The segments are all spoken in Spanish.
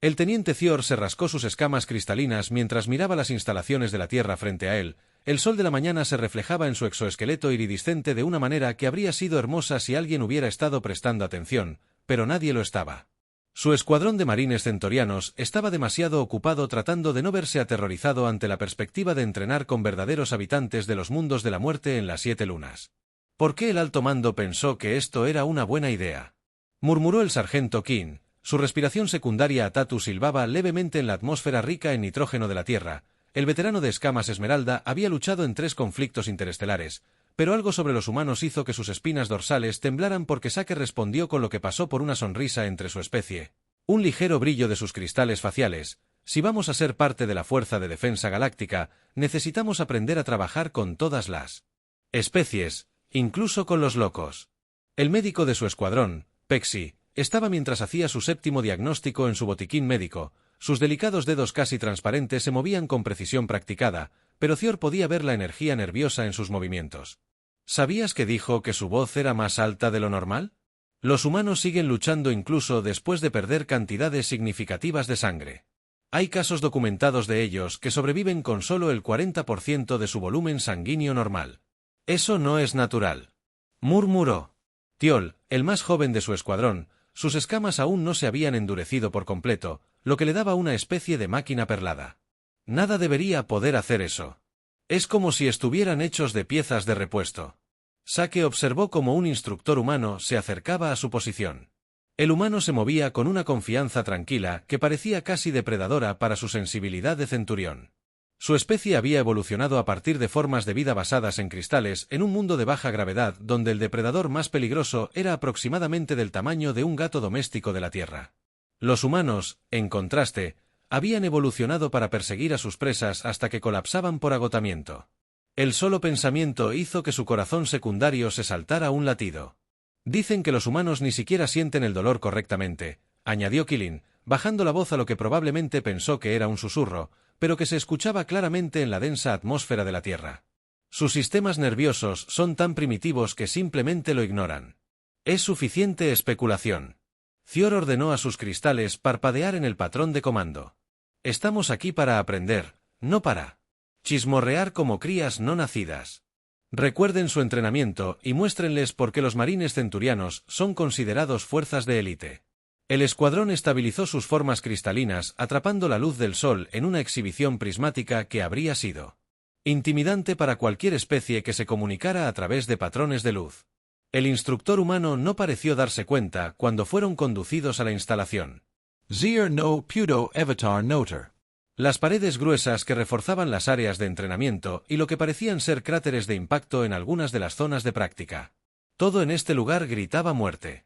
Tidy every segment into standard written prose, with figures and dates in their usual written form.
El teniente Thior se rascó sus escamas cristalinas mientras miraba las instalaciones de la Tierra frente a él. El sol de la mañana se reflejaba en su exoesqueleto iridiscente de una manera que habría sido hermosa si alguien hubiera estado prestando atención, pero nadie lo estaba. Su escuadrón de marines centurianos estaba demasiado ocupado tratando de no verse aterrorizado ante la perspectiva de entrenar con verdaderos habitantes de los mundos de la muerte en las 7 lunas. ¿Por qué el alto mando pensó que esto era una buena idea?, murmuró el sargento King. Su respiración secundaria a Tatu silbaba levemente en la atmósfera rica en nitrógeno de la Tierra. El veterano de escamas esmeralda había luchado en 3 conflictos interestelares, pero algo sobre los humanos hizo que sus espinas dorsales temblaran porque Sake respondió con lo que pasó por una sonrisa entre su especie. Un ligero brillo de sus cristales faciales. Si vamos a ser parte de la Fuerza de Defensa Galáctica, necesitamos aprender a trabajar con todas las especies, incluso con los locos. El médico de su escuadrón, Pexi, estaba mientras hacía su 7º diagnóstico en su botiquín médico. Sus delicados dedos casi transparentes se movían con precisión practicada, pero Thior podía ver la energía nerviosa en sus movimientos. ¿Sabías que dijo que su voz era más alta de lo normal? Los humanos siguen luchando incluso después de perder cantidades significativas de sangre. Hay casos documentados de ellos que sobreviven con solo el 40% de su volumen sanguíneo normal. Eso no es natural, murmuró Thiol, el más joven de su escuadrón. Sus escamas aún no se habían endurecido por completo, lo que le daba una especie de máquina perlada. Nada debería poder hacer eso. Es como si estuvieran hechos de piezas de repuesto. Sake observó cómo un instructor humano se acercaba a su posición. El humano se movía con una confianza tranquila que parecía casi depredadora para su sensibilidad de centurión. Su especie había evolucionado a partir de formas de vida basadas en cristales en un mundo de baja gravedad donde el depredador más peligroso era aproximadamente del tamaño de un gato doméstico de la Tierra. Los humanos, en contraste, habían evolucionado para perseguir a sus presas hasta que colapsaban por agotamiento. El solo pensamiento hizo que su corazón secundario se saltara un latido. Dicen que los humanos ni siquiera sienten el dolor correctamente, añadió Killin, bajando la voz a lo que probablemente pensó que era un susurro, pero que se escuchaba claramente en la densa atmósfera de la Tierra. Sus sistemas nerviosos son tan primitivos que simplemente lo ignoran. Es suficiente especulación. Thior ordenó a sus cristales parpadear en el patrón de comando. Estamos aquí para aprender, no para chismorrear como crías no nacidas. Recuerden su entrenamiento y muéstrenles por qué los marines centurianos son considerados fuerzas de élite. El escuadrón estabilizó sus formas cristalinas atrapando la luz del sol en una exhibición prismática que habría sido intimidante para cualquier especie que se comunicara a través de patrones de luz. El instructor humano no pareció darse cuenta cuando fueron conducidos a la instalación. Zier no pudo evitar notar las paredes gruesas que reforzaban las áreas de entrenamiento y lo que parecían ser cráteres de impacto en algunas de las zonas de práctica. Todo en este lugar gritaba muerte.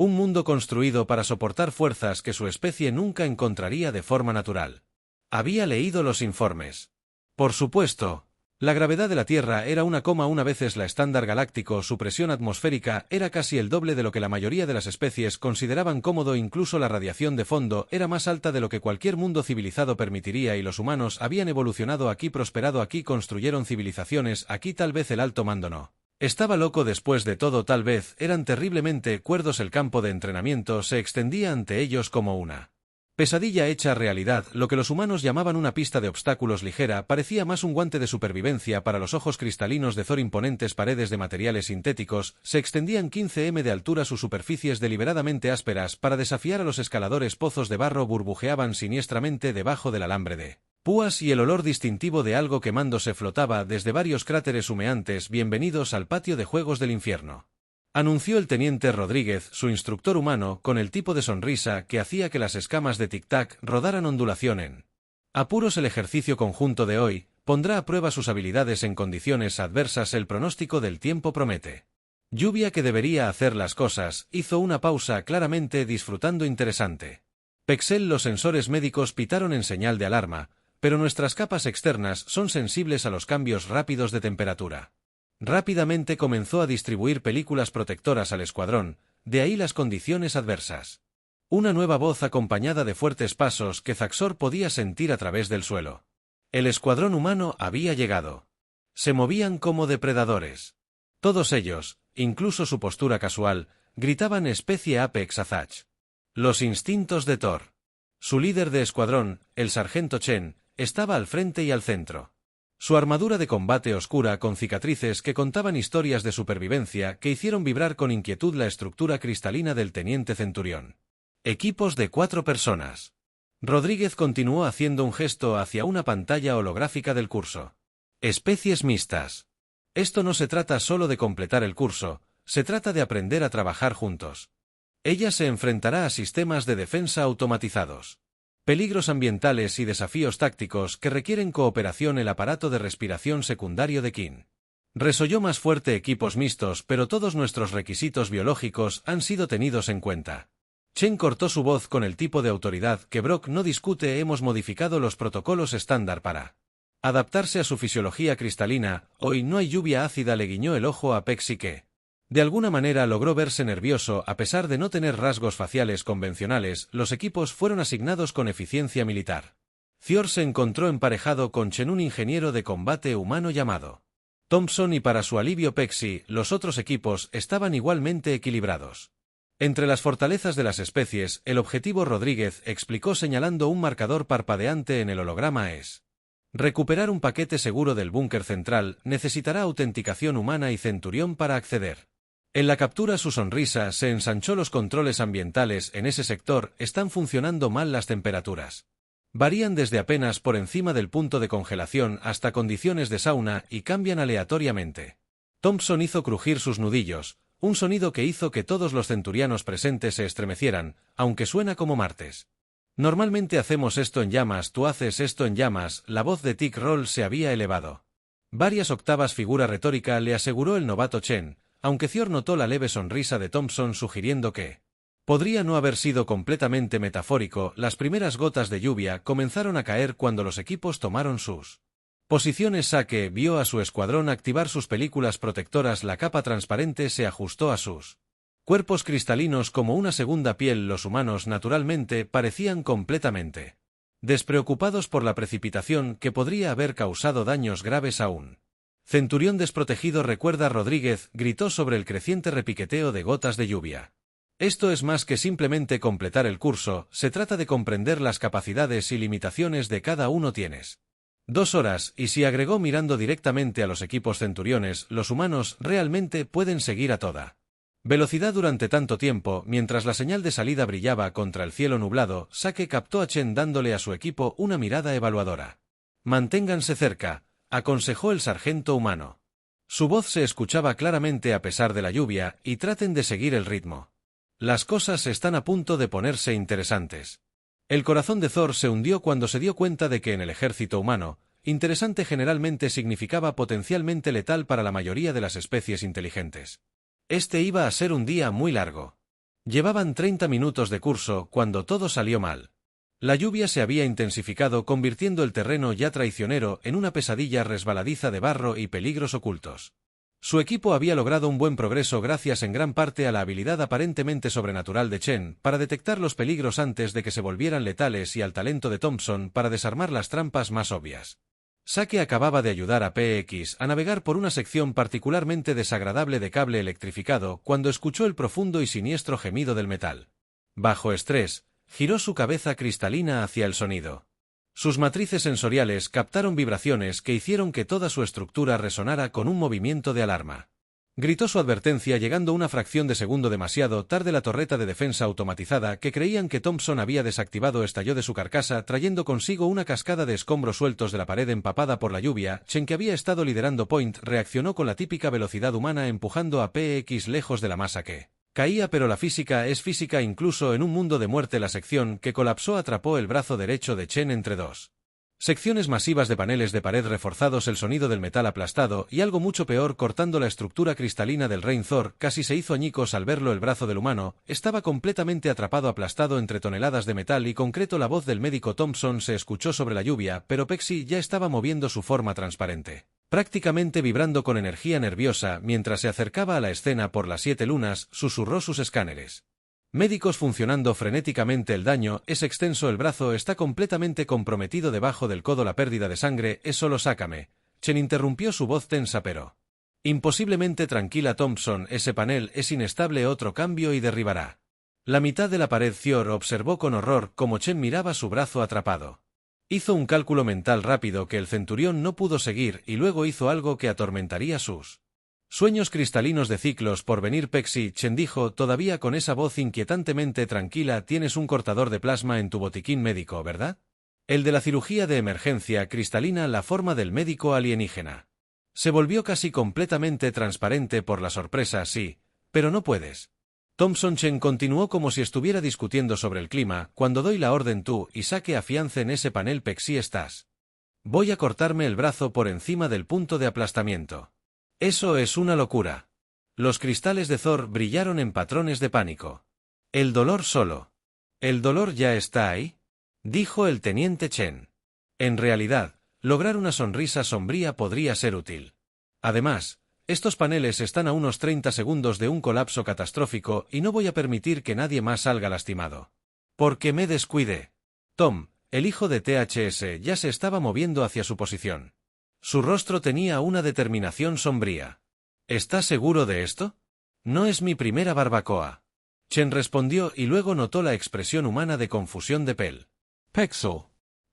Un mundo construido para soportar fuerzas que su especie nunca encontraría de forma natural. Había leído los informes. Por supuesto, la gravedad de la Tierra era 1,1 veces la estándar galáctico, su presión atmosférica era casi el doble de lo que la mayoría de las especies consideraban cómodo, incluso la radiación de fondo era más alta de lo que cualquier mundo civilizado permitiría y los humanos habían evolucionado aquí, prosperado aquí, construyeron civilizaciones aquí, tal vez el alto mando no estaba loco después de todo, tal vez eran terriblemente cuerdos, el campo de entrenamiento se extendía ante ellos como una pesadilla hecha realidad. Lo que los humanos llamaban una pista de obstáculos ligera parecía más un guante de supervivencia para los ojos cristalinos de Thor. Imponentes paredes de materiales sintéticos se extendían 15 m de altura, sus superficies deliberadamente ásperas para desafiar a los escaladores. Pozos de barro burbujeaban siniestramente debajo del alambre de púas y el olor distintivo de algo quemándose flotaba desde varios cráteres humeantes. Bienvenidos al patio de juegos del infierno, anunció el teniente Rodríguez, su instructor humano, con el tipo de sonrisa que hacía que las escamas de tic-tac rodaran ondulación en apuros. El ejercicio conjunto de hoy pondrá a prueba sus habilidades en condiciones adversas. El pronóstico del tiempo promete lluvia, que debería hacer las cosas. Hizo una pausa, claramente disfrutando. Interesante. Pexel, los sensores médicos pitaron en señal de alarma, pero nuestras capas externas son sensibles a los cambios rápidos de temperatura. Rápidamente comenzó a distribuir películas protectoras al escuadrón, de ahí las condiciones adversas. Una nueva voz acompañada de fuertes pasos que Zaxor podía sentir a través del suelo. El escuadrón humano había llegado. Se movían como depredadores. Todos ellos, incluso su postura casual, gritaban especie Apex Azach. Los instintos de Thor. Su líder de escuadrón, el sargento Chen, estaba al frente y al centro. Su armadura de combate oscura con cicatrices que contaban historias de supervivencia que hicieron vibrar con inquietud la estructura cristalina del teniente centurión. Equipos de 4 personas. Rodríguez continuó haciendo un gesto hacia una pantalla holográfica del curso. Especies mixtas. Esto no se trata solo de completar el curso, se trata de aprender a trabajar juntos. Ella se enfrentará a sistemas de defensa automatizados, peligros ambientales y desafíos tácticos que requieren cooperación. El aparato de respiración secundario de Qin. Resolló más fuerte. Equipos mixtos, pero todos nuestros requisitos biológicos han sido tenidos en cuenta. Chen cortó su voz con el tipo de autoridad que Brock no discute. Hemos modificado los protocolos estándar para adaptarse a su fisiología cristalina. Hoy no hay lluvia ácida. Le guiñó el ojo a Pexi que, de alguna manera, logró verse nervioso a pesar de no tener rasgos faciales convencionales. Los equipos fueron asignados con eficiencia militar. Thior se encontró emparejado con Chen, un ingeniero de combate humano llamado Thompson, y para su alivio Pexi, los otros equipos estaban igualmente equilibrados. Entre las fortalezas de las especies, el objetivo, Rodríguez explicó señalando un marcador parpadeante en el holograma, es recuperar un paquete seguro del búnker central. Necesitará autenticación humana y centurión para acceder. En la captura su sonrisa se ensanchó. Los controles ambientales en ese sector están funcionando mal. Las temperaturas varían desde apenas por encima del punto de congelación hasta condiciones de sauna y cambian aleatoriamente. Thompson hizo crujir sus nudillos, un sonido que hizo que todos los centurianos presentes se estremecieran, aunque suena como martes. Normalmente hacemos esto en llamas. Tú haces esto en llamas. La voz de Tick Roll se había elevado varias octavas. Figura retórica, le aseguró el novato Chen, aunque Thior notó la leve sonrisa de Thompson sugiriendo que podría no haber sido completamente metafórico. Las primeras gotas de lluvia comenzaron a caer cuando los equipos tomaron sus posiciones. Sake vio a su escuadrón activar sus películas protectoras. La capa transparente se ajustó a sus cuerpos cristalinos como una segunda piel. Los humanos naturalmente parecían completamente despreocupados por la precipitación que podría haber causado daños graves aún. Centurión desprotegido, recuerda. Rodríguez gritó sobre el creciente repiqueteo de gotas de lluvia. Esto es más que simplemente completar el curso, se trata de comprender las capacidades y limitaciones de cada uno. Tienes 2 horas, y si, agregó mirando directamente a los equipos centuriones, los humanos realmente pueden seguir a toda velocidad durante tanto tiempo. Mientras la señal de salida brillaba contra el cielo nublado, Sake captó a Chen dándole a su equipo una mirada evaluadora. Manténganse cerca, aconsejó el sargento humano. Su voz se escuchaba claramente a pesar de la lluvia, y traten de seguir el ritmo. Las cosas están a punto de ponerse interesantes. El corazón de Thor se hundió cuando se dio cuenta de que en el ejército humano, interesante generalmente significaba potencialmente letal para la mayoría de las especies inteligentes. Este iba a ser un día muy largo. Llevaban 30 minutos de curso cuando todo salió mal. La lluvia se había intensificado, convirtiendo el terreno ya traicionero en una pesadilla resbaladiza de barro y peligros ocultos. Su equipo había logrado un buen progreso gracias en gran parte a la habilidad aparentemente sobrenatural de Chen para detectar los peligros antes de que se volvieran letales y al talento de Thompson para desarmar las trampas más obvias. Sake acababa de ayudar a PX a navegar por una sección particularmente desagradable de cable electrificado cuando escuchó el profundo y siniestro gemido del metal. Bajo estrés, giró su cabeza cristalina hacia el sonido. Sus matrices sensoriales captaron vibraciones que hicieron que toda su estructura resonara con un movimiento de alarma. Gritó su advertencia llegando una fracción de segundo demasiado tarde. La torreta de defensa automatizada que creían que Thompson había desactivado estalló de su carcasa trayendo consigo una cascada de escombros sueltos de la pared empapada por la lluvia. Chen, que había estado liderando Point, reaccionó con la típica velocidad humana empujando a PX lejos de la masa que caía, pero la física es física incluso en un mundo de muerte. La sección que colapsó atrapó el brazo derecho de Chen entre dos secciones masivas de paneles de pared reforzados. El sonido del metal aplastado y algo mucho peor cortando la estructura cristalina del Rein Thor casi se hizo añicos al verlo. El brazo del humano estaba completamente atrapado, aplastado entre toneladas de metal y concreto. La voz del médico Thompson se escuchó sobre la lluvia, pero Pexi ya estaba moviendo su forma transparente, prácticamente vibrando con energía nerviosa mientras se acercaba a la escena por las 7 lunas. Susurró sus escáneres médicos funcionando frenéticamente. El daño es extenso, el brazo está completamente comprometido debajo del codo. La pérdida de sangre es solo sácame. Chen interrumpió, su voz tensa pero imposiblemente tranquila. Thompson, ese panel es inestable, otro cambio y derribará La mitad de la pared. Thior observó con horror cómo Chen miraba su brazo atrapado. Hizo un cálculo mental rápido que el centurión no pudo seguir y luego hizo algo que atormentaría sus sueños cristalinos de ciclos por venir. Pexi, Chen dijo todavía con esa voz inquietantemente tranquila, tienes un cortador de plasma en tu botiquín médico, ¿verdad? El de la cirugía de emergencia cristalina, la forma del médico alienígena. Se volvió casi completamente transparente por la sorpresa. Sí, pero no puedes. Thompson. Chen continuó como si estuviera discutiendo sobre el clima. Cuando doy la orden tú y saque afiancen ese panel. Pexi, estás. Voy a cortarme el brazo por encima del punto de aplastamiento. Eso es una locura. Los cristales de Thor brillaron en patrones de pánico. El dolor solo. ¿El dolor ya está ahí?, dijo el teniente Chen. En realidad, lograr una sonrisa sombría podría ser útil. Además, estos paneles están a unos 30 segundos de un colapso catastrófico y no voy a permitir que nadie más salga lastimado. Porque me descuidé. Tom, el hijo de THS, ya se estaba moviendo hacia su posición. Su rostro tenía una determinación sombría. ¿Estás seguro de esto? No es mi primera barbacoa. Chen respondió y luego notó la expresión humana de confusión de Pell. Pexel.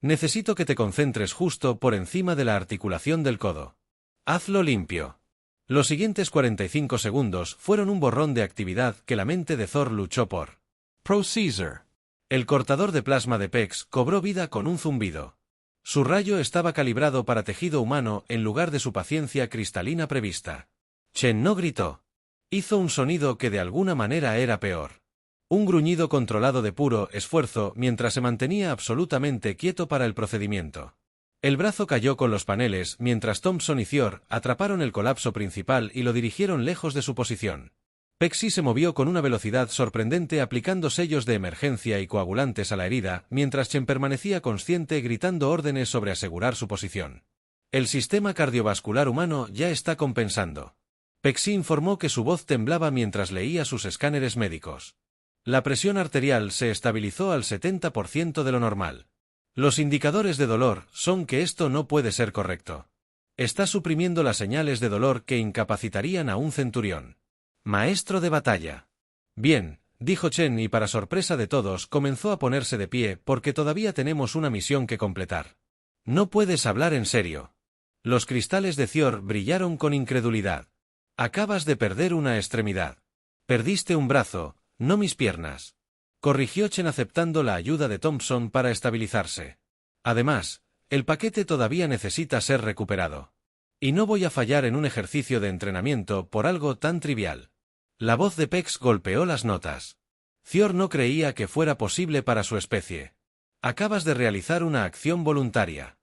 Necesito que te concentres justo por encima de la articulación del codo. Hazlo limpio. Los siguientes 45 segundos fueron un borrón de actividad que la mente de Thor luchó por. Procedure. El cortador de plasma de Pex cobró vida con un zumbido. Su rayo estaba calibrado para tejido humano en lugar de su paciencia cristalina prevista. Chen no gritó. Hizo un sonido que de alguna manera era peor. Un gruñido controlado de puro esfuerzo mientras se mantenía absolutamente quieto para el procedimiento. El brazo cayó con los paneles mientras Thompson y Thior atraparon el colapso principal y lo dirigieron lejos de su posición. Pexi se movió con una velocidad sorprendente aplicando sellos de emergencia y coagulantes a la herida, mientras Chen permanecía consciente gritando órdenes sobre asegurar su posición. El sistema cardiovascular humano ya está compensando. Pexi informó que su voz temblaba mientras leía sus escáneres médicos. La presión arterial se estabilizó al 70% de lo normal. Los indicadores de dolor son que esto no puede ser correcto. Está suprimiendo las señales de dolor que incapacitarían a un centurión. Maestro de batalla. Bien, dijo Chen y para sorpresa de todos comenzó a ponerse de pie porque todavía tenemos una misión que completar. No puedes hablar en serio. Los cristales de Thior brillaron con incredulidad. Acabas de perder una extremidad. Perdiste un brazo, no mis piernas. Corrigió Chen aceptando la ayuda de Thompson para estabilizarse. Además, el paquete todavía necesita ser recuperado. Y no voy a fallar en un ejercicio de entrenamiento por algo tan trivial. La voz de Pex golpeó las notas. Thior no creía que fuera posible para su especie. Acabas de realizar una acción voluntaria.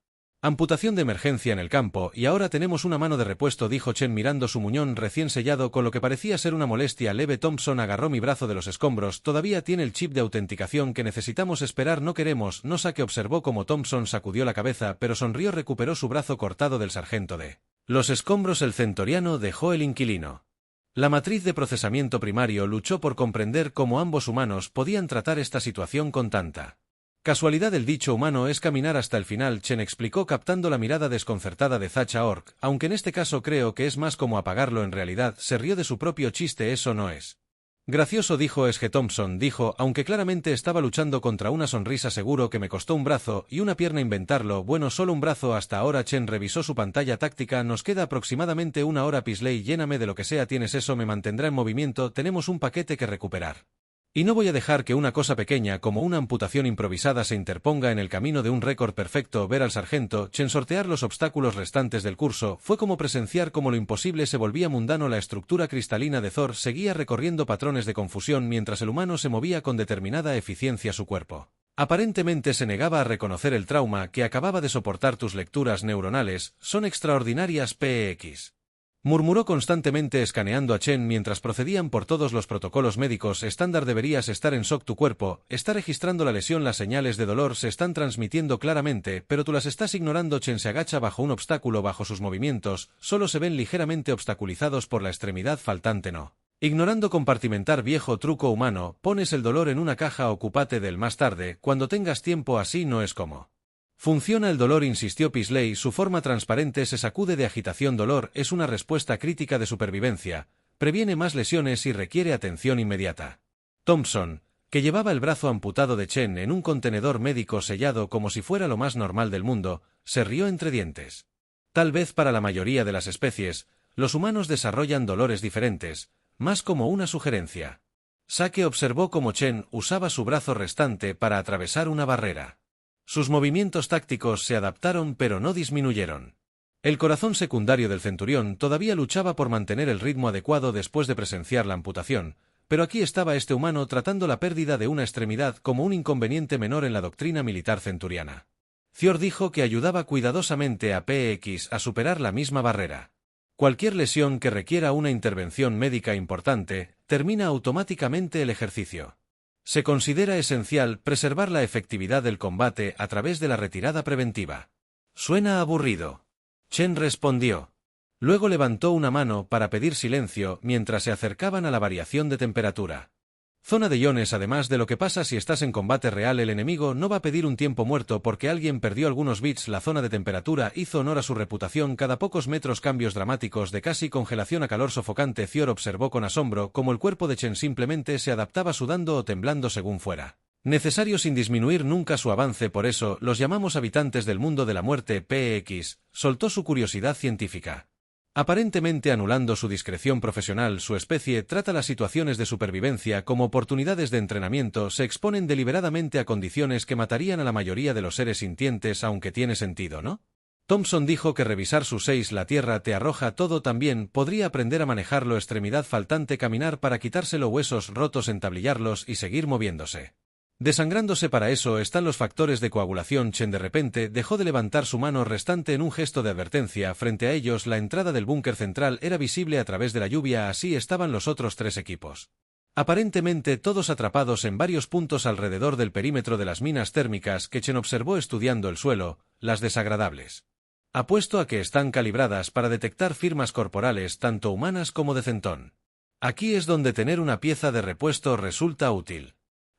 Amputación de emergencia en el campo y ahora tenemos una mano de repuesto, dijo Chen mirando su muñón recién sellado con lo que parecía ser una molestia leve. Thompson agarró mi brazo de los escombros. Todavía tiene el chip de autenticación que necesitamos esperar. No queremos, no saque. Observó como Thompson sacudió la cabeza pero sonrió. Recuperó su brazo cortado del sargento de los escombros. El centuriano dejó el inquilino. La matriz de procesamiento primario luchó por comprender cómo ambos humanos podían tratar esta situación con tanta casualidad. El dicho humano es caminar hasta el final, Chen explicó captando la mirada desconcertada de Zacha Orc, aunque en este caso creo que es más como apagarlo. En realidad, se rió de su propio chiste. Eso no es gracioso, dijo Es que Thompson dijo, aunque claramente estaba luchando contra una sonrisa. Seguro que me costó un brazo y una pierna inventarlo. Bueno, solo un brazo hasta ahora. Chen revisó su pantalla táctica. Nos queda aproximadamente una hora. Pisley, lléname de lo que sea tienes. Eso me mantendrá en movimiento. Tenemos un paquete que recuperar. Y no voy a dejar que una cosa pequeña como una amputación improvisada se interponga en el camino de un récord perfecto. Ver al sargento Chen sortear los obstáculos restantes del curso fue como presenciar cómo lo imposible se volvía mundano. La estructura cristalina de Thor seguía recorriendo patrones de confusión mientras el humano se movía con determinada eficiencia. Su cuerpo aparentemente se negaba a reconocer el trauma que acababa de soportar. Tus lecturas neuronales son extraordinarias, PX. Murmuró constantemente escaneando a Chen mientras procedían por todos los protocolos médicos estándar. Deberías estar en shock. Tu cuerpo está registrando la lesión. Las señales de dolor se están transmitiendo claramente, pero tú las estás ignorando. Chen se agacha bajo un obstáculo. Bajo sus movimientos solo se ven ligeramente obstaculizados por la extremidad faltante. No. Ignorando compartimentar. Viejo truco humano, pones el dolor en una caja. Ocúpate del más tarde, cuando tengas tiempo. Así no es como funciona el dolor, insistió Pisley. Su forma transparente se sacude de agitación. Dolor es una respuesta crítica de supervivencia, previene más lesiones y requiere atención inmediata. Thompson, que llevaba el brazo amputado de Chen en un contenedor médico sellado como si fuera lo más normal del mundo, se rió entre dientes. Tal vez para la mayoría de las especies, los humanos desarrollan dolores diferentes, más como una sugerencia. Sake observó cómo Chen usaba su brazo restante para atravesar una barrera. Sus movimientos tácticos se adaptaron pero no disminuyeron. El corazón secundario del centurión todavía luchaba por mantener el ritmo adecuado después de presenciar la amputación, pero aquí estaba este humano tratando la pérdida de una extremidad como un inconveniente menor en la doctrina militar centuriana. Thior dijo que ayudaba cuidadosamente a PX a superar la misma barrera. Cualquier lesión que requiera una intervención médica importante, termina automáticamente el ejercicio. Se considera esencial preservar la efectividad del combate a través de la retirada preventiva. Suena aburrido. Chen respondió. Luego levantó una mano para pedir silencio mientras se acercaban a la variación de temperatura. Zona de iones. Además de lo que pasa si estás en combate real, el enemigo no va a pedir un tiempo muerto porque alguien perdió algunos bits. La zona de temperatura hizo honor a su reputación. Cada pocos metros cambios dramáticos de casi congelación a calor sofocante. Thior observó con asombro cómo el cuerpo de Chen simplemente se adaptaba sudando o temblando según fuera necesario sin disminuir nunca su avance. Por eso los llamamos habitantes del mundo de la muerte. PX soltó su curiosidad científica. Aparentemente anulando su discreción profesional, su especie trata las situaciones de supervivencia como oportunidades de entrenamiento. Se exponen deliberadamente a condiciones que matarían a la mayoría de los seres sintientes, aunque tiene sentido, ¿no? Thompson dijo que revisar sus 6 la tierra te arroja todo. También podría aprender a manejarlo. Extremidad faltante, caminar para quitárselo, huesos rotos, entablillarlos y seguir moviéndose. Desangrándose. Para eso están los factores de coagulación. Chen de repente dejó de levantar su mano restante en un gesto de advertencia. Frente a ellos, la entrada del búnker central era visible a través de la lluvia. Así estaban los otros 3 equipos. Aparentemente todos atrapados en varios puntos alrededor del perímetro de las minas térmicas que Chen observó estudiando el suelo, las desagradables. Apuesto a que están calibradas para detectar firmas corporales tanto humanas como de centón. Aquí es donde tener una pieza de repuesto resulta útil.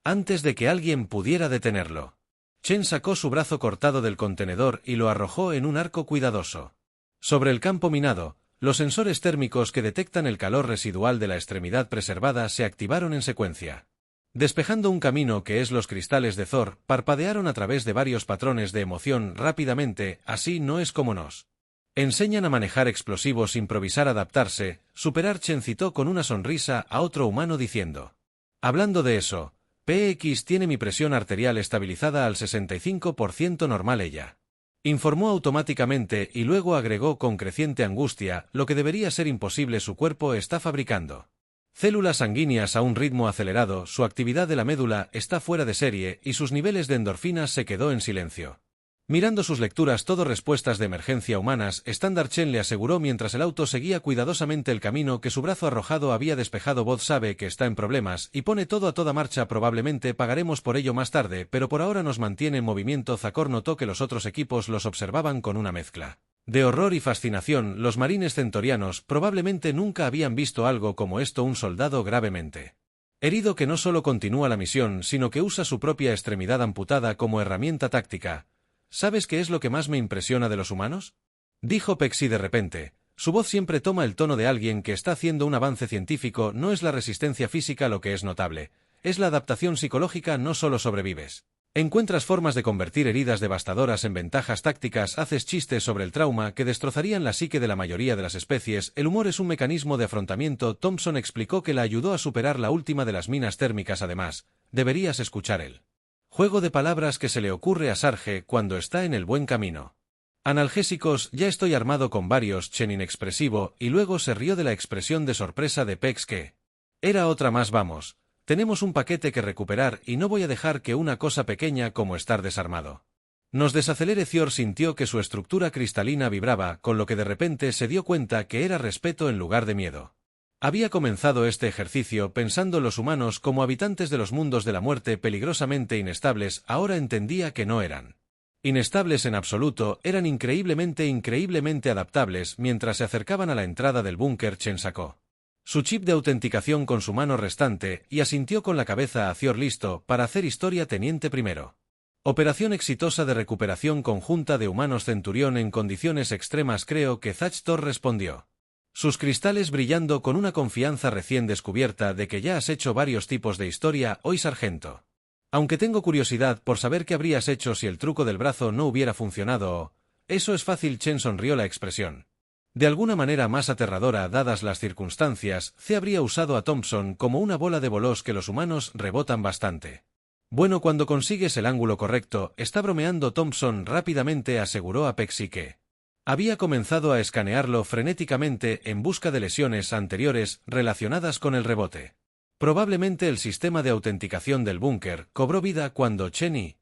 Antes de que alguien pudiera detenerlo, Chen sacó su brazo cortado del contenedor y lo arrojó en un arco cuidadoso. Sobre el campo minado, los sensores térmicos que detectan el calor residual de la extremidad preservada se activaron en secuencia. Despejando un camino que es los cristales de Thor, parpadearon a través de varios patrones de emoción rápidamente. Así no es como nos enseñan a manejar explosivos, improvisar, adaptarse, superar. Chen citó con una sonrisa a otro humano diciendo. Hablando de eso, PX tiene mi presión arterial estabilizada al 65% normal. Ella informó automáticamente y luego agregó con creciente angustia, lo que debería ser imposible. Su cuerpo está fabricando células sanguíneas a un ritmo acelerado. Su actividad de la médula está fuera de serie y sus niveles de endorfinas. Se quedó en silencio. Mirando sus lecturas, todo respuestas de emergencia humanas estándar. Chen le aseguró mientras el auto seguía cuidadosamente el camino que su brazo arrojado había despejado. Voz sabe que está en problemas y pone todo a toda marcha. Probablemente pagaremos por ello más tarde, pero por ahora nos mantiene en movimiento. Zacor notó que los otros equipos los observaban con una mezcla de horror y fascinación. Los marines centorianos probablemente nunca habían visto algo como esto. Un soldado gravemente herido que no solo continúa la misión, sino que usa su propia extremidad amputada como herramienta táctica. ¿Sabes qué es lo que más me impresiona de los humanos?, dijo Pexi de repente. Su voz siempre toma el tono de alguien que está haciendo un avance científico. No es la resistencia física lo que es notable, es la adaptación psicológica. No solo sobrevives. Encuentras formas de convertir heridas devastadoras en ventajas tácticas. Haces chistes sobre el trauma que destrozarían la psique de la mayoría de las especies. El humor es un mecanismo de afrontamiento. Thompson explicó que la ayudó a superar la última de las minas térmicas. Además, deberías escuchar el juego de palabras que se le ocurre a Sarge cuando está en el buen camino. Analgésicos, ya estoy armado con varios. Chen inexpresivo, y luego se rió de la expresión de sorpresa de Pex que era otra más. Vamos, tenemos un paquete que recuperar y no voy a dejar que una cosa pequeña como estar desarmado nos desacelere. Thior sintió que su estructura cristalina vibraba, con lo que de repente se dio cuenta que era respeto en lugar de miedo. Había comenzado este ejercicio pensando en los humanos como habitantes de los mundos de la muerte peligrosamente inestables. Ahora entendía que no eran inestables en absoluto, eran increíblemente adaptables. Mientras se acercaban a la entrada del búnker, Chen sacó su chip de autenticación con su mano restante y asintió con la cabeza a Thior. Listo para hacer historia, teniente primero. Operación exitosa de recuperación conjunta de humanos Centurión en condiciones extremas. Creo que Thor respondió. sus cristales brillando con una confianza recién descubierta de que ya has hecho varios tipos de historia hoy, sargento. Aunque tengo curiosidad por saber qué habrías hecho si el truco del brazo no hubiera funcionado o... Eso es fácil. Chen sonrió la expresión. De alguna manera más aterradora dadas las circunstancias, C habría usado a Thompson como una bola de bolos que los humanos rebotan bastante. Bueno, cuando consigues el ángulo correcto, está bromeando. Thompson rápidamente aseguró a Pexi que había comenzado a escanearlo frenéticamente en busca de lesiones anteriores relacionadas con el rebote. Probablemente el sistema de autenticación del búnker cobró vida cuando Chen y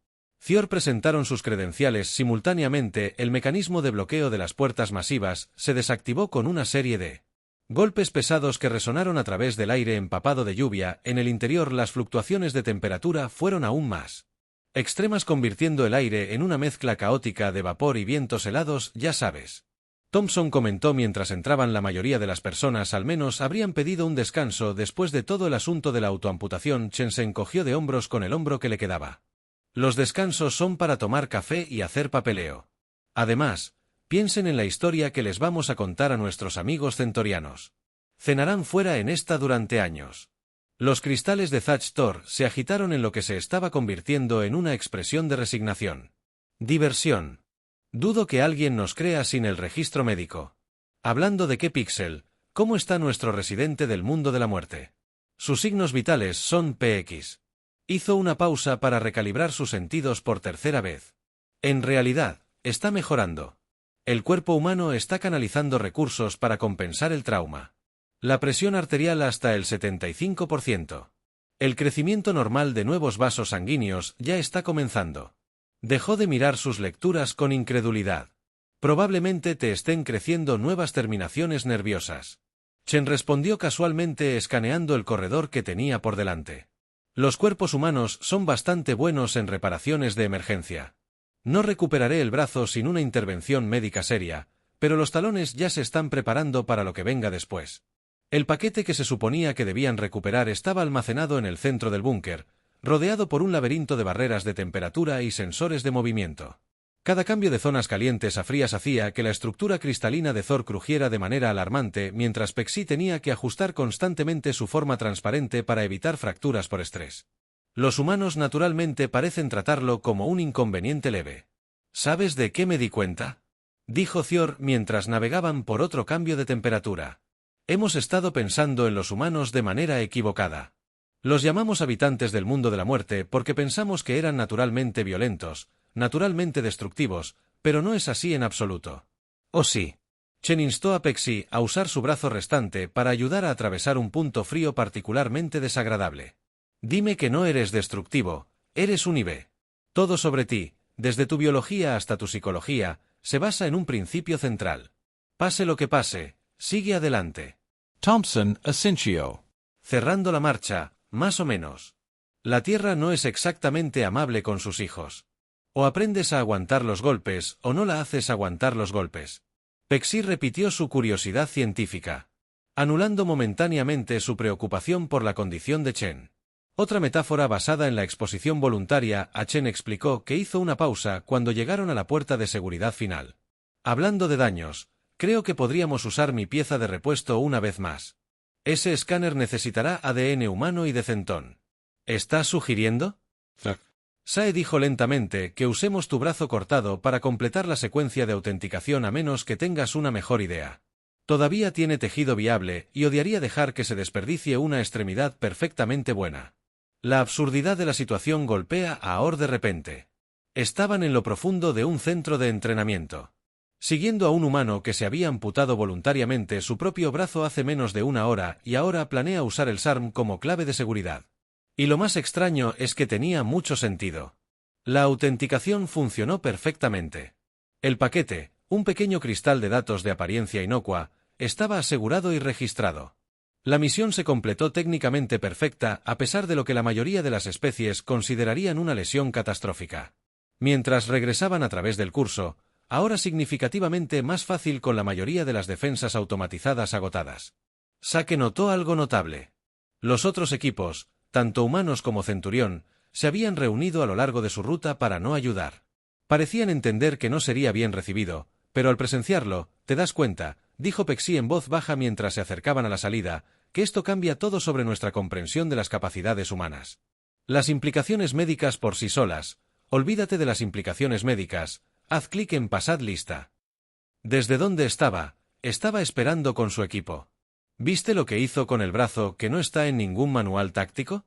Thior presentaron sus credenciales simultáneamente. El mecanismo de bloqueo de las puertas masivas se desactivó con una serie de golpes pesados que resonaron a través del aire empapado de lluvia. En el interior las fluctuaciones de temperatura fueron aún más extremas, convirtiendo el aire en una mezcla caótica de vapor y vientos helados, ya sabes. Thompson comentó mientras entraban. La mayoría de las personas al menos habrían pedido un descanso después de todo el asunto de la autoamputación. Chen se encogió de hombros con el hombro que le quedaba. Los descansos son para tomar café y hacer papeleo. Además, piensen en la historia que les vamos a contar a nuestros amigos centorianos. Cenarán fuera en esta durante años. Los cristales de Thatch Thor se agitaron en lo que se estaba convirtiendo en una expresión de resignación. Diversión. Dudo que alguien nos crea sin el registro médico. Hablando de qué, Pixel, ¿cómo está nuestro residente del mundo de la muerte? Sus signos vitales son PX. Hizo una pausa para recalibrar sus sentidos por tercera vez. En realidad, está mejorando. El cuerpo humano está canalizando recursos para compensar el trauma. La presión arterial hasta el 75%. El crecimiento normal de nuevos vasos sanguíneos ya está comenzando. Dejó de mirar sus lecturas con incredulidad. Probablemente te estén creciendo nuevas terminaciones nerviosas. Chen respondió casualmente escaneando el corredor que tenía por delante. Los cuerpos humanos son bastante buenos en reparaciones de emergencia. No recuperaré el brazo sin una intervención médica seria, pero los talones ya se están preparando para lo que venga después. El paquete que se suponía que debían recuperar estaba almacenado en el centro del búnker, rodeado por un laberinto de barreras de temperatura y sensores de movimiento. Cada cambio de zonas calientes a frías hacía que la estructura cristalina de Thor crujiera de manera alarmante, mientras Pexi tenía que ajustar constantemente su forma transparente para evitar fracturas por estrés. Los humanos naturalmente parecen tratarlo como un inconveniente leve. ¿Sabes de qué me di cuenta?, dijo Thior mientras navegaban por otro cambio de temperatura. Hemos estado pensando en los humanos de manera equivocada. Los llamamos habitantes del mundo de la muerte porque pensamos que eran naturalmente violentos, naturalmente destructivos, pero no es así en absoluto. ¿Oh sí? Chen instó a Pexi a usar su brazo restante para ayudar a atravesar un punto frío particularmente desagradable. Dime que no eres destructivo, eres un IB. Todo sobre ti, desde tu biología hasta tu psicología, se basa en un principio central. Pase lo que pase, sigue adelante. Thompson Asensio. Cerrando la marcha, más o menos. La Tierra no es exactamente amable con sus hijos. O aprendes a aguantar los golpes o no la haces aguantar los golpes. Pexi repitió su curiosidad científica, anulando momentáneamente su preocupación por la condición de Chen. Otra metáfora basada en la exposición voluntaria. A Chen explicó que hizo una pausa cuando llegaron a la puerta de seguridad final. Hablando de daños, creo que podríamos usar mi pieza de repuesto una vez más. Ese escáner necesitará ADN humano y de centón. ¿Estás sugiriendo? Sae dijo lentamente que usemos tu brazo cortado para completar la secuencia de autenticación a menos que tengas una mejor idea. Todavía tiene tejido viable y odiaría dejar que se desperdicie una extremidad perfectamente buena. La absurdidad de la situación golpea a Or de repente. Estaban en lo profundo de un centro de entrenamiento, siguiendo a un humano que se había amputado voluntariamente su propio brazo hace menos de una hora y ahora planea usar el SARM como clave de seguridad. Y lo más extraño es que tenía mucho sentido. La autenticación funcionó perfectamente. El paquete, un pequeño cristal de datos de apariencia inocua, estaba asegurado y registrado. La misión se completó técnicamente perfecta a pesar de lo que la mayoría de las especies considerarían una lesión catastrófica. Mientras regresaban a través del curso, ahora significativamente más fácil con la mayoría de las defensas automatizadas agotadas. Sake notó algo notable. Los otros equipos, tanto humanos como Centurión, se habían reunido a lo largo de su ruta para no ayudar. Parecían entender que no sería bien recibido, pero al presenciarlo, te das cuenta, dijo Pexi en voz baja mientras se acercaban a la salida, que esto cambia todo sobre nuestra comprensión de las capacidades humanas. Las implicaciones médicas por sí solas. Olvídate de las implicaciones médicas. Haz clic en Pasad lista. ¿Desde dónde estaba? Estaba esperando con su equipo. ¿Viste lo que hizo con el brazo que no está en ningún manual táctico?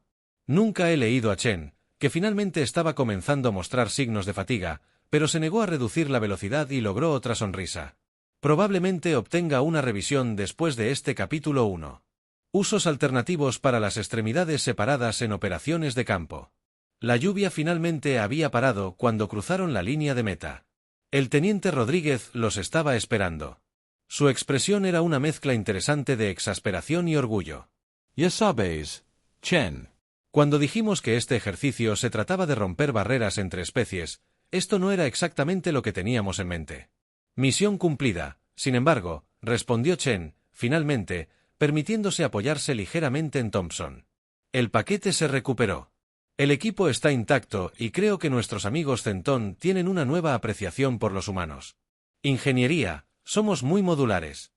Nunca he leído a Chen, que finalmente estaba comenzando a mostrar signos de fatiga, pero se negó a reducir la velocidad y logró otra sonrisa. Probablemente obtenga una revisión después de este capítulo 1. Usos alternativos para las extremidades separadas en operaciones de campo. La lluvia finalmente había parado cuando cruzaron la línea de meta. El teniente Rodríguez los estaba esperando. Su expresión era una mezcla interesante de exasperación y orgullo. Ya sabes, Chen. Cuando dijimos que este ejercicio se trataba de romper barreras entre especies, esto no era exactamente lo que teníamos en mente. Misión cumplida, sin embargo, respondió Chen, finalmente, permitiéndose apoyarse ligeramente en Thompson. El paquete se recuperó. El equipo está intacto y creo que nuestros amigos Centón tienen una nueva apreciación por los humanos. Ingeniería, somos muy modulares.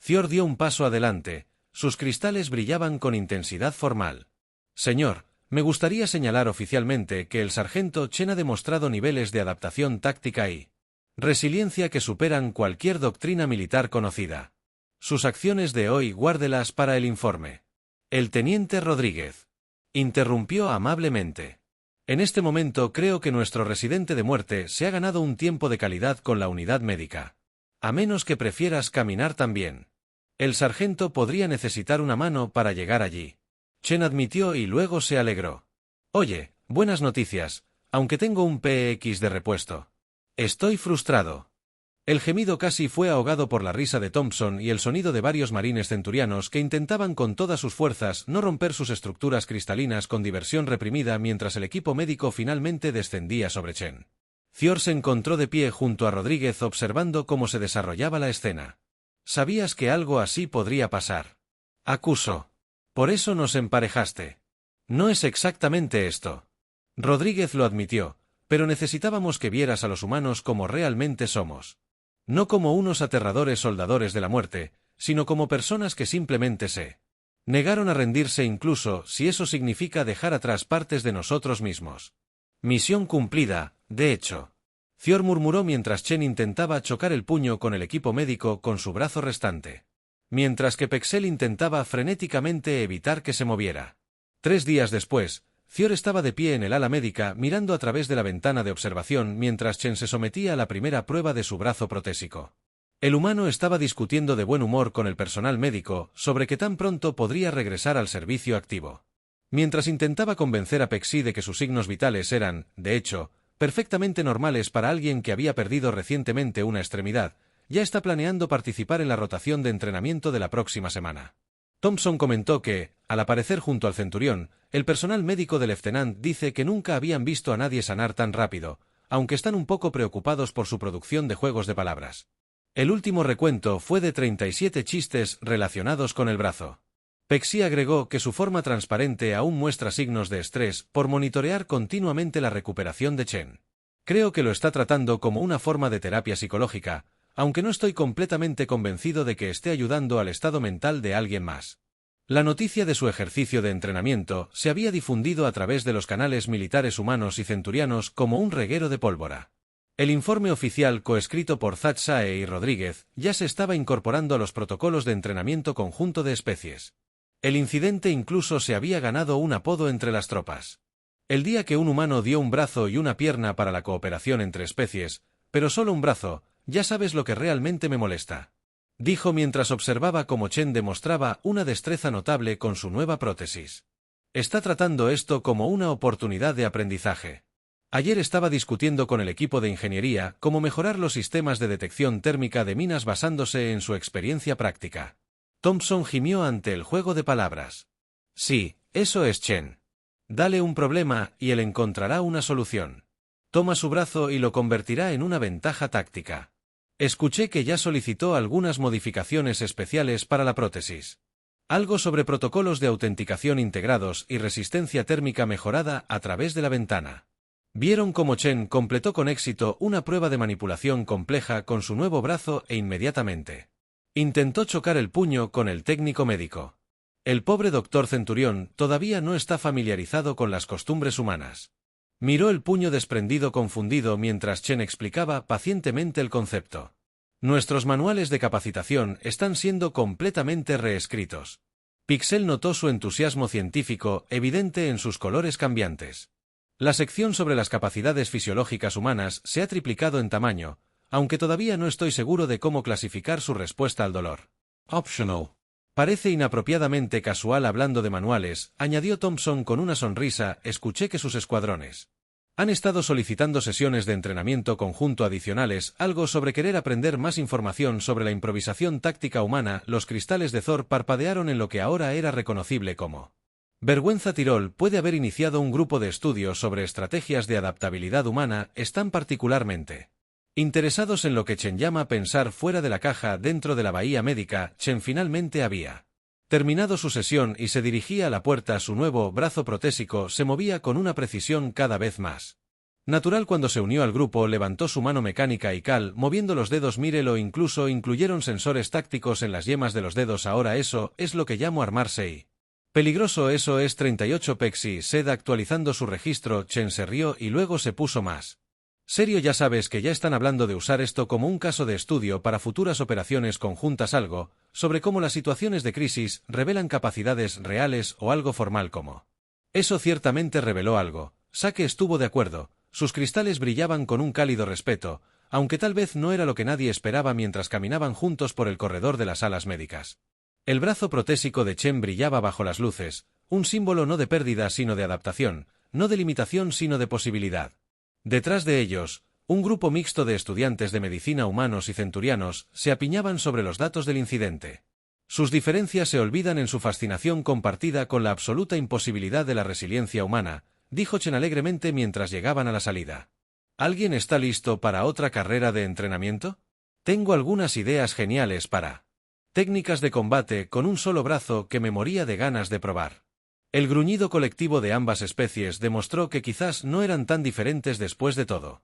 Thior dio un paso adelante, sus cristales brillaban con intensidad formal. Señor, me gustaría señalar oficialmente que el sargento Chen ha demostrado niveles de adaptación táctica y resiliencia que superan cualquier doctrina militar conocida. Sus acciones de hoy guárdelas para el informe. El teniente Rodríguez interrumpió amablemente. En este momento creo que nuestro residente de muerte se ha ganado un tiempo de calidad con la unidad médica. A menos que prefieras caminar también. El sargento podría necesitar una mano para llegar allí. Chen admitió y luego se alegró. Oye, buenas noticias, aunque tengo un PX de repuesto. Estoy frustrado. El gemido casi fue ahogado por la risa de Thompson y el sonido de varios marines centurianos que intentaban con todas sus fuerzas no romper sus estructuras cristalinas con diversión reprimida mientras el equipo médico finalmente descendía sobre Chen. Thior se encontró de pie junto a Rodríguez observando cómo se desarrollaba la escena. ¿Sabías que algo así podría pasar? Acusó. Por eso nos emparejaste. No es exactamente esto. Rodríguez lo admitió, pero necesitábamos que vieras a los humanos como realmente somos. No como unos aterradores soldadores de la muerte, sino como personas que simplemente se negaron a rendirse incluso si eso significa dejar atrás partes de nosotros mismos. Misión cumplida, de hecho. Thior murmuró mientras Chen intentaba chocar el puño con el equipo médico con su brazo restante. Mientras que Pexel intentaba frenéticamente evitar que se moviera. 3 días después, Thior estaba de pie en el ala médica mirando a través de la ventana de observación mientras Chen se sometía a la primera prueba de su brazo protésico. El humano estaba discutiendo de buen humor con el personal médico sobre que tan pronto podría regresar al servicio activo. Mientras intentaba convencer a Pexi de que sus signos vitales eran, de hecho, perfectamente normales para alguien que había perdido recientemente una extremidad, ya está planeando participar en la rotación de entrenamiento de la próxima semana. Thompson comentó que, al aparecer junto al centurión, el personal médico del Lieutenant dice que nunca habían visto a nadie sanar tan rápido, aunque están un poco preocupados por su producción de juegos de palabras. El último recuento fue de 37 chistes relacionados con el brazo. Pexi agregó que su forma transparente aún muestra signos de estrés por monitorear continuamente la recuperación de Chen. Creo que lo está tratando como una forma de terapia psicológica, aunque no estoy completamente convencido de que esté ayudando al estado mental de alguien más. La noticia de su ejercicio de entrenamiento se había difundido a través de los canales militares humanos y centurianos como un reguero de pólvora. El informe oficial coescrito por Thatsae y Rodríguez ya se estaba incorporando a los protocolos de entrenamiento conjunto de especies. El incidente incluso se había ganado un apodo entre las tropas. El día que un humano dio un brazo y una pierna para la cooperación entre especies, pero solo un brazo, ya sabes lo que realmente me molesta. Dijo mientras observaba cómo Chen demostraba una destreza notable con su nueva prótesis. Está tratando esto como una oportunidad de aprendizaje. Ayer estaba discutiendo con el equipo de ingeniería cómo mejorar los sistemas de detección térmica de minas basándose en su experiencia práctica. Thompson gimió ante el juego de palabras. Sí, eso es Chen. Dale un problema y él encontrará una solución. Toma su brazo y lo convertirá en una ventaja táctica. Escuché que ya solicitó algunas modificaciones especiales para la prótesis. Algo sobre protocolos de autenticación integrados y resistencia térmica mejorada a través de la ventana. Vieron cómo Chen completó con éxito una prueba de manipulación compleja con su nuevo brazo e inmediatamente Intentó chocar el puño con el técnico médico. El pobre doctor Centurión todavía no está familiarizado con las costumbres humanas. Miró el puño desprendido confundido mientras Chen explicaba pacientemente el concepto. Nuestros manuales de capacitación están siendo completamente reescritos. Pixel notó su entusiasmo científico evidente en sus colores cambiantes. La sección sobre las capacidades fisiológicas humanas se ha triplicado en tamaño, aunque todavía no estoy seguro de cómo clasificar su respuesta al dolor. Optional. Parece inapropiadamente casual hablando de manuales, añadió Thompson con una sonrisa. Escuché que sus escuadrones han estado solicitando sesiones de entrenamiento conjunto adicionales, algo sobre querer aprender más información sobre la improvisación táctica humana. Los cristales de Thor parpadearon en lo que ahora era reconocible como Vergüenza. Tirol puede haber iniciado un grupo de estudios sobre estrategias de adaptabilidad humana. Están particularmente interesados en lo que Chen llama pensar fuera de la caja dentro de la bahía médica. Chen finalmente había terminado su sesión y se dirigía a la puerta. Su nuevo brazo protésico se movía con una precisión cada vez más natural. Cuando se unió al grupo, levantó su mano mecánica y Cal, moviendo los dedos. Mírelo, incluso incluyeron sensores tácticos en las yemas de los dedos. Ahora eso es lo que llamo armarse y peligroso. Eso es 38 Pexi. Sed actualizando su registro. Chen se rió y luego se puso más serio. Ya sabes que ya están hablando de usar esto como un caso de estudio para futuras operaciones conjuntas. Algo sobre cómo las situaciones de crisis revelan capacidades reales o algo formal como eso ciertamente reveló algo. Sake estuvo de acuerdo. Sus cristales brillaban con un cálido respeto, aunque tal vez no era lo que nadie esperaba mientras caminaban juntos por el corredor de las salas médicas. El brazo protésico de Chen brillaba bajo las luces, un símbolo no de pérdida sino de adaptación, no de limitación sino de posibilidad. Detrás de ellos, un grupo mixto de estudiantes de medicina humanos y centurianos se apiñaban sobre los datos del incidente. Sus diferencias se olvidan en su fascinación compartida con la absoluta imposibilidad de la resiliencia humana, dijo Chen alegremente mientras llegaban a la salida. ¿Alguien está listo para otra carrera de entrenamiento? Tengo algunas ideas geniales para técnicas de combate con un solo brazo que me moría de ganas de probar. El gruñido colectivo de ambas especies demostró que quizás no eran tan diferentes después de todo.